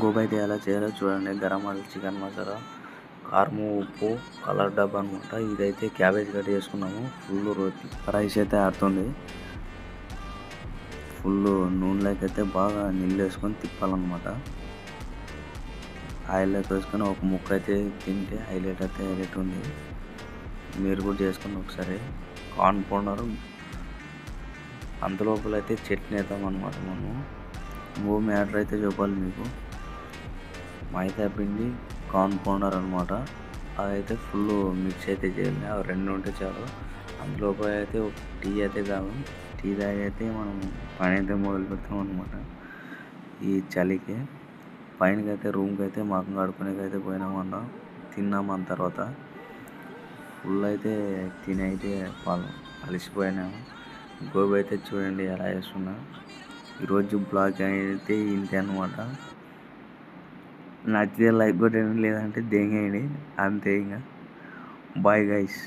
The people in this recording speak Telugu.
గోబీ అయితే ఎలా చేయాలో చూడండి. గరం మసాలా, చికెన్ మసాలా, కారం, ఉప్పు, కలర్ డబ్బా అనమాట. ఇదైతే క్యాబేజ్ కట్ చేసుకున్నాము. ఫుల్ రైస్ అయితే ఆడుతుంది. ఫుల్ నూనెలోకి అయితే బాగా నీళ్ళు వేసుకొని తిప్పాలన్నమాట. ఆయిల్ అయితే వేసుకొని ఒక ముక్క అయితే తింటే హైలైట్ ఉంది. మీరు కూడా చేసుకుని ఒకసారి. కార్న్ పౌడర్ అంతలోపల అయితే చట్నీ వేద్దాం అనమాట. మనము ఇంకో మ్యాటర్ అయితే చెప్పాలి మీకు. మైదా పిండి, కార్న్ పౌడర్ అనమాట. అదైతే ఫుల్ మిక్స్ అయితే చేయాలి. అవి రెండు ఉంటే చాలు. అందులోపల అయితే ఒక టీ అయితే తాగాం. టీ తాగి అయితే మనం పని అయితే మొదలు పెడతాం అనమాట. ఈ చలికి పైనకి అయితే రూమ్కి అయితే మాకు కడుక్కునేకి అయితే పోయినామన్నా. తిన్నాం. అన్న తర్వాత ఫుల్ అయితే తిని అయితే అలసిపోయినాము. గోబీ అయితే చూడండి ఎలా చేస్తున్నా. ఈరోజు బ్లాగ్ అయితే ఇంతే అనమాట. నచ్చితే లైక్ కొట్టండి, లేదంటే దెంగేయండి. అంతే ఇంకా. Bye guys.